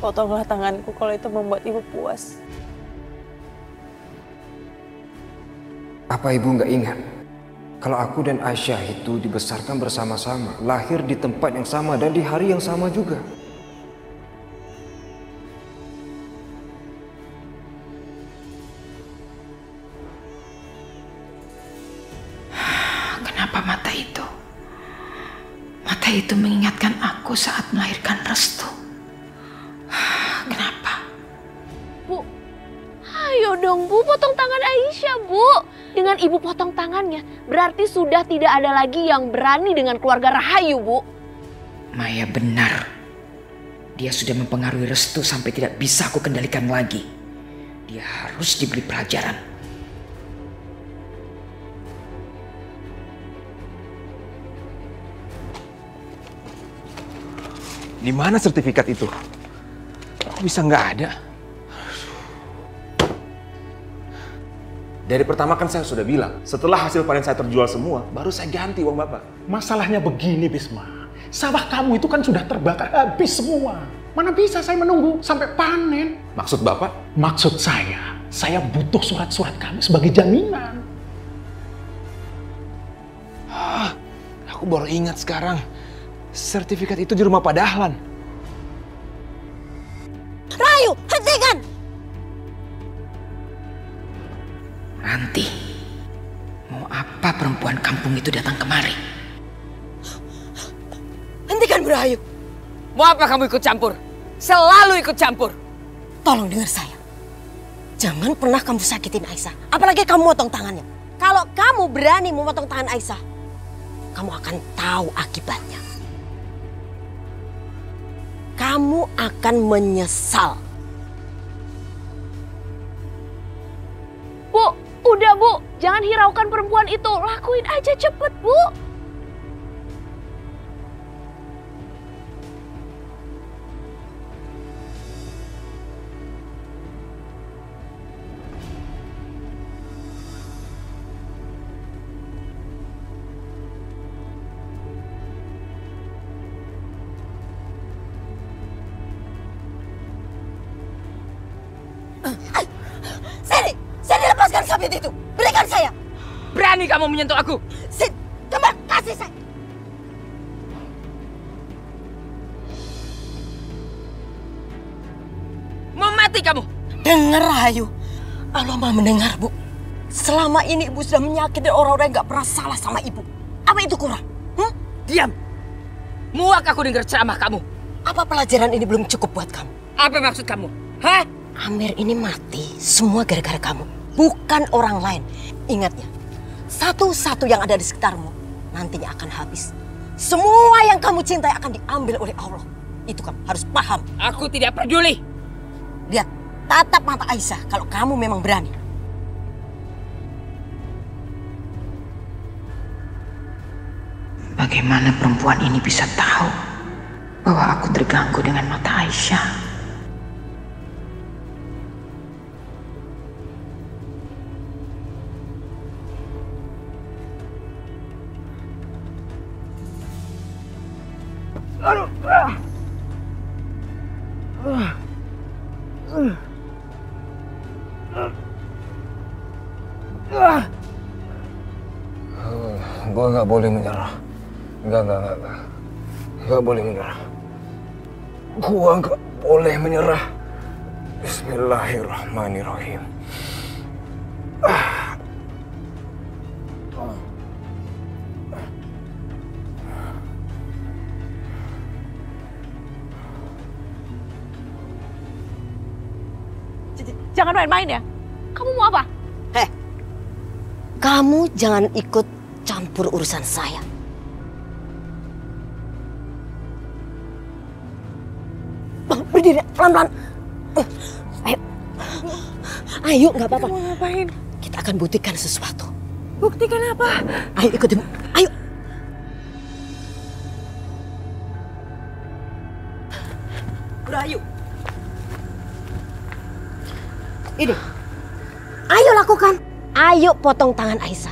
Potonglah tanganku kalau itu membuat ibu puas. Apa ibu nggak ingat? Kalau aku dan Aisyah itu dibesarkan bersama-sama, lahir di tempat yang sama dan di hari yang sama juga. Kenapa mata itu mengingatkan aku saat melahirkan Restu? Kenapa? Bu, ayo dong Bu, potong tangan Aisyah Bu. Dengan ibu potong tangannya, berarti sudah tidak ada lagi yang berani dengan keluarga Rahayu Bu. Maya benar. Dia sudah mempengaruhi Restu sampai tidak bisa aku kendalikan lagi. Dia harus diberi pelajaran. Di mana sertifikat itu? Kok bisa nggak ada? Dari pertama kan saya sudah bilang, setelah hasil panen saya terjual semua, baru saya ganti uang Bapak. Masalahnya begini, Bisma. Sawah kamu itu kan sudah terbakar habis semua. Mana bisa saya menunggu sampai panen? Maksud Bapak? Maksud saya butuh surat-surat kamu sebagai jaminan. Aku baru ingat sekarang. Sertifikat itu di rumah Pak Dahlan. Rahayu, hentikan! Ranti, mau apa perempuan kampung itu datang kemari? Hentikan Rahayu. Mau apa kamu ikut campur? Selalu ikut campur. Tolong dengar saya. Jangan pernah kamu sakitin Aisyah. Apalagi kamu motong tangannya. Kalau kamu berani memotong tangan Aisyah, kamu akan tahu akibatnya. Kamu akan menyesal. Bu, udah Bu, jangan hiraukan perempuan itu. Lakuin aja cepet Bu. Sini lepaskan sabit itu. Berikan saya. Berani kamu menyentuh aku? Sini, coba kasih saya. Mau mati kamu? Dengar Rahayu. Allah Maha mendengar Bu. Selama ini Ibu sudah menyakiti orang-orang yang gak pernah salah sama Ibu. Apa itu kurang? Diam. Muak aku dengar ceramah kamu. Apa pelajaran ini belum cukup buat kamu? Apa maksud kamu? Hah? Amir ini mati semua gara-gara kamu, bukan orang lain. Ingat ya, satu-satu yang ada di sekitarmu nantinya akan habis. Semua yang kamu cintai akan diambil oleh Allah. Itu kamu harus paham. Aku tidak peduli. Lihat, tatap mata Aisyah kalau kamu memang berani. Bagaimana perempuan ini bisa tahu bahwa aku terganggu dengan mata Aisyah? Gue nggak boleh menyerah. Nggak boleh menyerah. Gue nggak boleh menyerah. Bismillahirrahmanirrahim. Jangan main-main ya. Kamu mau apa? Kamu jangan ikut campur urusan saya. Berdiri, pelan-pelan. Ayo. Ayo, nggak apa-apa. Kamu ngapain? Kita akan buktikan sesuatu. Buktikan apa? Ayo ikutin. Ayo. Rahayu. Ini. Ayo lakukan. Ayo potong tangan Aisyah.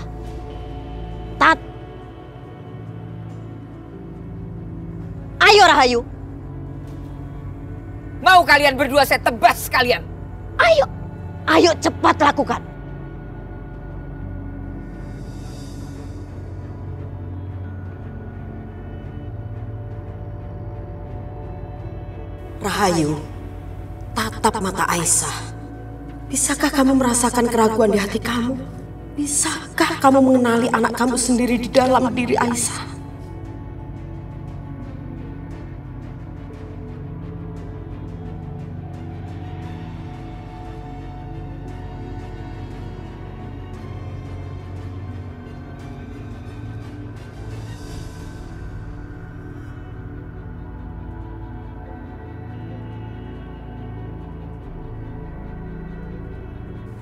Ayo Rahayu. Mau kalian berdua saya tebas sekalian. Ayo, ayo cepat lakukan. Rahayu, tatap mata Aisyah. Bisakah kamu merasakan keraguan di hati kamu? Bisakah kamu mengenali anak kamu sendiri di dalam diri Aisyah?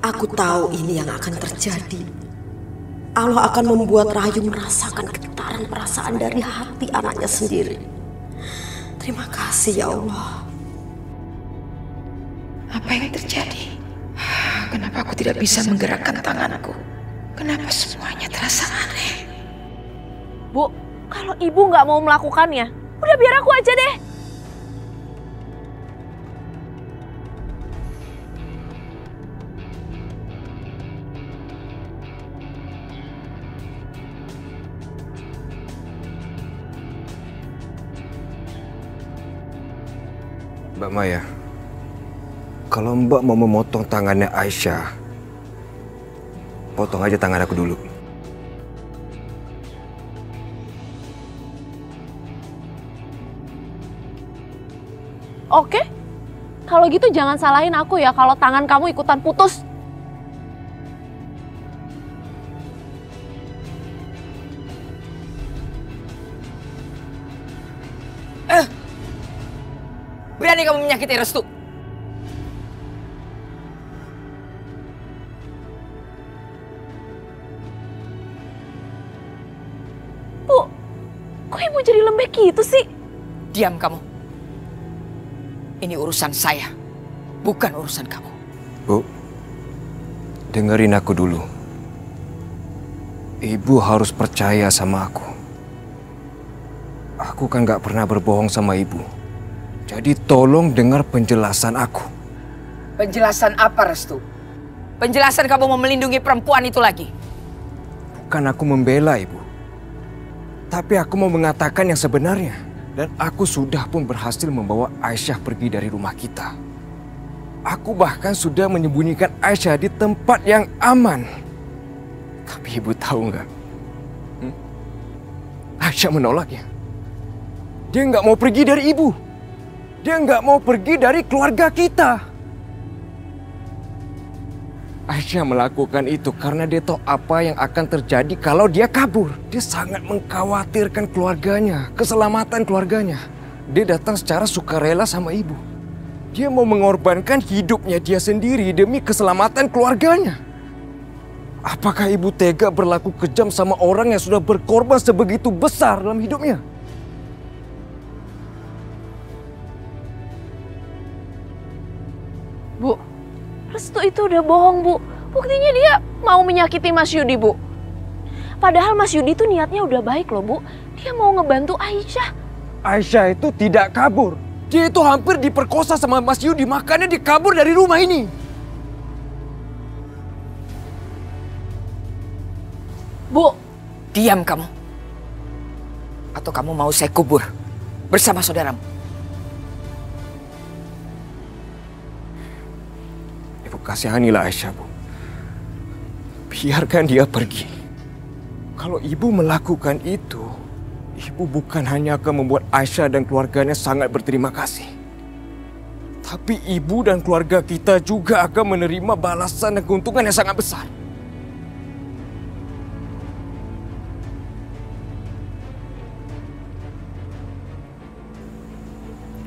Aku tahu ini yang akan terjadi. Allah akan membuat Rahayu merasakan getaran perasaan dari hati anaknya sendiri. Terima kasih ya Allah. Apa yang terjadi? Kenapa aku tidak bisa menggerakkan tanganku? Kenapa semuanya terasa aneh? Bu, kalau ibu nggak mau melakukannya, udah biar aku aja deh. Mbak Maya, kalau Mbak mau memotong tangannya Aisyah, potong aja tangan aku dulu. Oke, kalau gitu jangan salahin aku ya kalau tangan kamu ikutan putus. Berani kamu menyakiti Restu? Bu, kok ibu jadi lembek gitu sih? Diam kamu. Ini urusan saya, bukan urusan kamu. Bu, dengerin aku dulu. Ibu harus percaya sama aku. Aku kan gak pernah berbohong sama ibu. Jadi tolong dengar penjelasan aku. Penjelasan apa, Restu? Penjelasan kamu mau melindungi perempuan itu lagi? Bukan aku membela ibu. Tapi aku mau mengatakan yang sebenarnya. Dan aku sudah pun berhasil membawa Aisyah pergi dari rumah kita. Aku bahkan sudah menyembunyikan Aisyah di tempat yang aman. Tapi ibu tahu nggak? Aisyah menolaknya. Dia nggak mau pergi dari ibu. Dia nggak mau pergi dari keluarga kita. Aisyah melakukan itu karena dia tahu apa yang akan terjadi kalau dia kabur. Dia sangat mengkhawatirkan keluarganya, keselamatan keluarganya. Dia datang secara sukarela sama ibu. Dia mau mengorbankan hidupnya dia sendiri demi keselamatan keluarganya. Apakah ibu tega berlaku kejam sama orang yang sudah berkorban sebegitu besar dalam hidupnya? Bu, Restu itu udah bohong, Bu. Buktinya dia mau menyakiti Mas Yudi, Bu. Padahal Mas Yudi itu niatnya udah baik loh, Bu. Dia mau ngebantu Aisyah. Aisyah itu tidak kabur. Dia itu hampir diperkosa sama Mas Yudi, makanya dia kabur dari rumah ini. Bu, diam kamu. Atau kamu mau saya kubur bersama saudaramu? Ibu kasihanilah Aisyah, Bu. Biarkan dia pergi. Kalau ibu melakukan itu, ibu bukan hanya akan membuat Aisyah dan keluarganya sangat berterima kasih. Tapi ibu dan keluarga kita juga akan menerima balasan dan keuntungan yang sangat besar.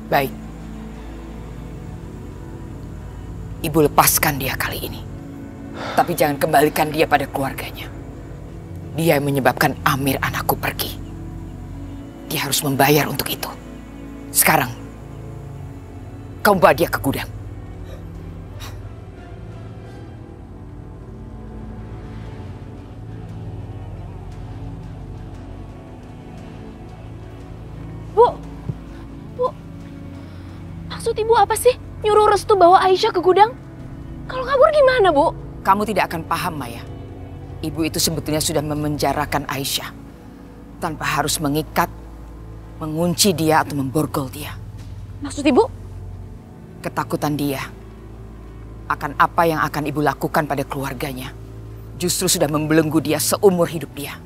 Baik. Ibu lepaskan dia kali ini. Tapi jangan kembalikan dia pada keluarganya. Dia yang menyebabkan Amir anakku pergi. Dia harus membayar untuk itu. Sekarang, kamu bawa dia ke gudang. Maksud ibu apa sih? Nyuruh Restu bawa Aisyah ke gudang? Kalau kabur gimana, Bu? Kamu tidak akan paham, Maya. Ibu itu sebetulnya sudah memenjarakan Aisyah tanpa harus mengikat, mengunci dia atau memborgol dia. Maksud ibu? Ketakutan dia akan apa yang akan ibu lakukan pada keluarganya justru sudah membelenggu dia seumur hidup dia.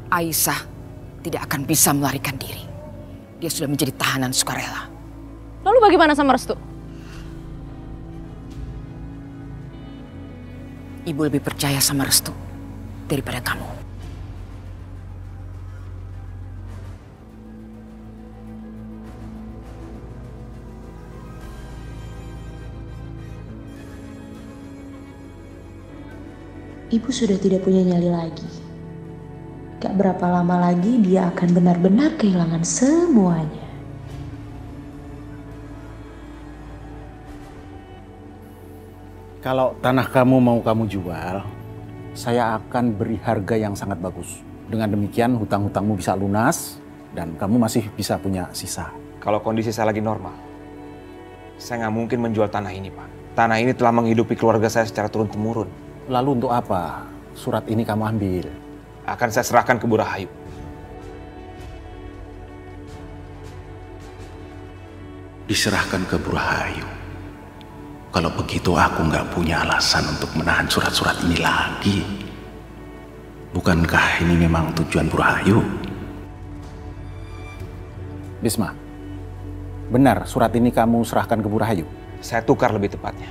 Aisyah tidak akan bisa melarikan diri. Dia sudah menjadi tahanan sukarela. Lalu bagaimana sama Restu? Ibu lebih percaya sama Restu daripada kamu. Ibu sudah tidak punya nyali lagi. Gak berapa lama lagi dia akan benar-benar kehilangan semuanya. Kalau tanah kamu mau kamu jual, saya akan beri harga yang sangat bagus. Dengan demikian hutang-hutangmu bisa lunas dan kamu masih bisa punya sisa. Kalau kondisi saya lagi normal, saya nggak mungkin menjual tanah ini, Pak. Tanah ini telah menghidupi keluarga saya secara turun-temurun. Lalu untuk apa surat ini kamu ambil? Akan saya serahkan ke Bu Rahayu. Diserahkan ke Bu Rahayu. Kalau begitu aku nggak punya alasan untuk menahan surat-surat ini lagi. Bukankah ini memang tujuan Bu Rahayu? Bisma, benar surat ini kamu serahkan ke Bu Rahayu? Saya tukar lebih tepatnya.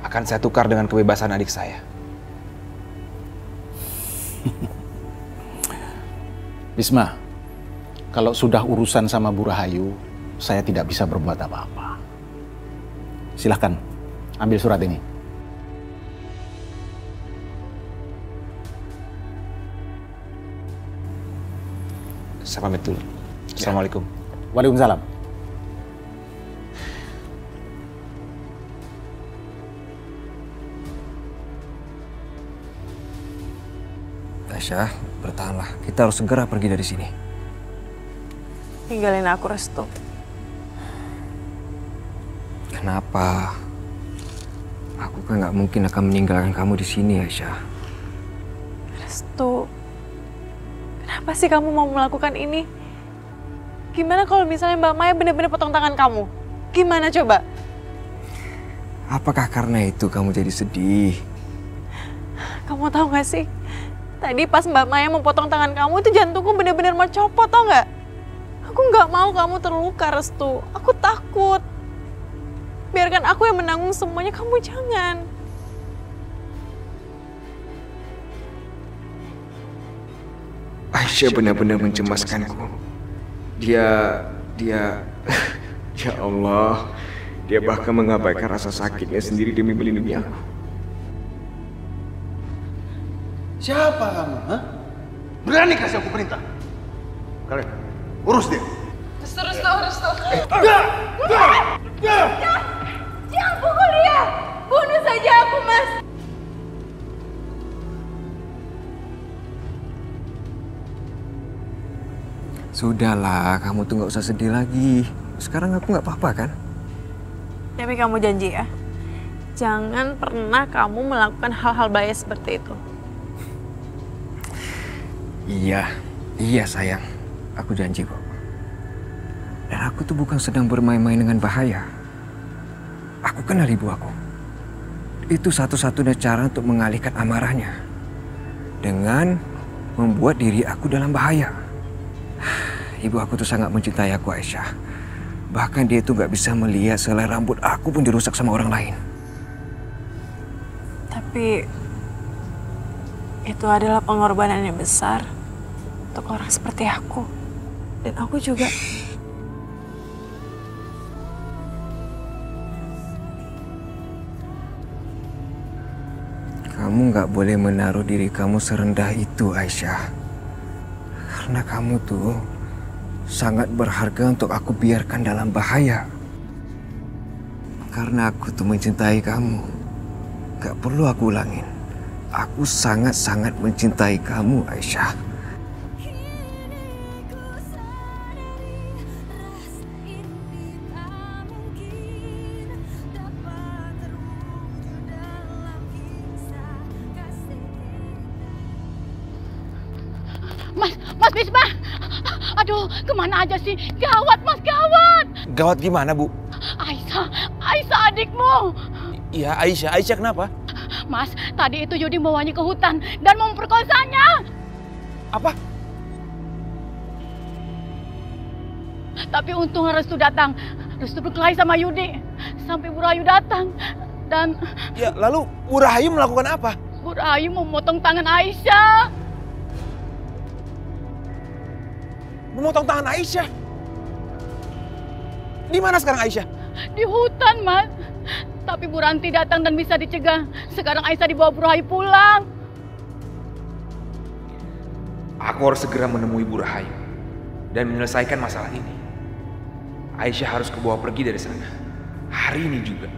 Akan saya tukar dengan kebebasan adik saya. Bisma, kalau sudah urusan sama Bu Rahayu, saya tidak bisa berbuat apa-apa. Silahkan, ambil surat ini. Saya pamit dulu. Assalamualaikum. Waalaikumsalam. Aisyah, bertahanlah. Kita harus segera pergi dari sini. Tinggalin aku, Restu. Kenapa? Aku kan nggak mungkin akan meninggalkan kamu di sini, Aisyah. Restu, kenapa sih kamu mau melakukan ini? Gimana kalau misalnya Mbak Maya benar-benar potong tangan kamu? Gimana coba? Apakah karena itu kamu jadi sedih? Kamu tahu gak sih? Tadi pas Mbak Maya memotong tangan kamu itu jantungku benar-benar mau copot, tau gak? Aku nggak mau kamu terluka, Restu. Aku takut. Biarkan aku yang menanggung semuanya, kamu jangan. Aisyah benar-benar mencemaskanku. Dia, ya Allah, dia bahkan mengabaikan rasa sakitnya sendiri demi melindungi aku. Siapa kamu? Hah? Berani kasih aku perintah? Kalian, urus dia. Restu. Jangan pukul dia. Bunuh saja aku, Mas. Sudahlah, kamu tuh nggak usah sedih lagi. Sekarang aku nggak apa-apa kan? Tapi kamu janji ya, jangan pernah kamu melakukan hal-hal bahaya seperti itu. Iya sayang. Aku janji kok. Dan aku tuh bukan sedang bermain-main dengan bahaya. Aku kenal ibu aku. Itu satu-satunya cara untuk mengalihkan amarahnya. Dengan membuat diri aku dalam bahaya. Ibu aku tuh sangat mencintai aku, Aisyah. Bahkan dia tuh gak bisa melihat selai rambut aku pun dirusak sama orang lain. Tapi itu adalah pengorbanan yang besar untuk orang seperti aku. Dan aku juga. Kamu gak boleh menaruh diri kamu serendah itu, Aisyah. Karena kamu tuh sangat berharga untuk aku biarkan dalam bahaya. Karena aku tuh mencintai kamu. Gak perlu aku ulangin. Aku sangat-sangat mencintai kamu, Aisyah. Mas Bisma! Aduh, kemana aja sih? Gawat, Mas, gawat! Gawat gimana, Bu? Aisyah adikmu. Iya, Aisyah kenapa? Mas, tadi itu Yudi membawanya ke hutan dan mau memperkosanya. Apa? Tapi untung Restu datang. Restu berkelahi sama Yudi. Sampai Bu Rahayu datang. Dan... Ya, lalu Bu Rahayu melakukan apa? Bu Rahayu memotong tangan Aisyah. Memotong tangan Aisyah? Di mana sekarang Aisyah? Di hutan, Mas. Tapi Bu Ranti datang dan bisa dicegah. Sekarang Aisyah dibawa Bu Rahayu pulang. Aku harus segera menemui Bu Rahayu dan menyelesaikan masalah ini. Aisyah harus kebawa pergi dari sana. Hari ini juga.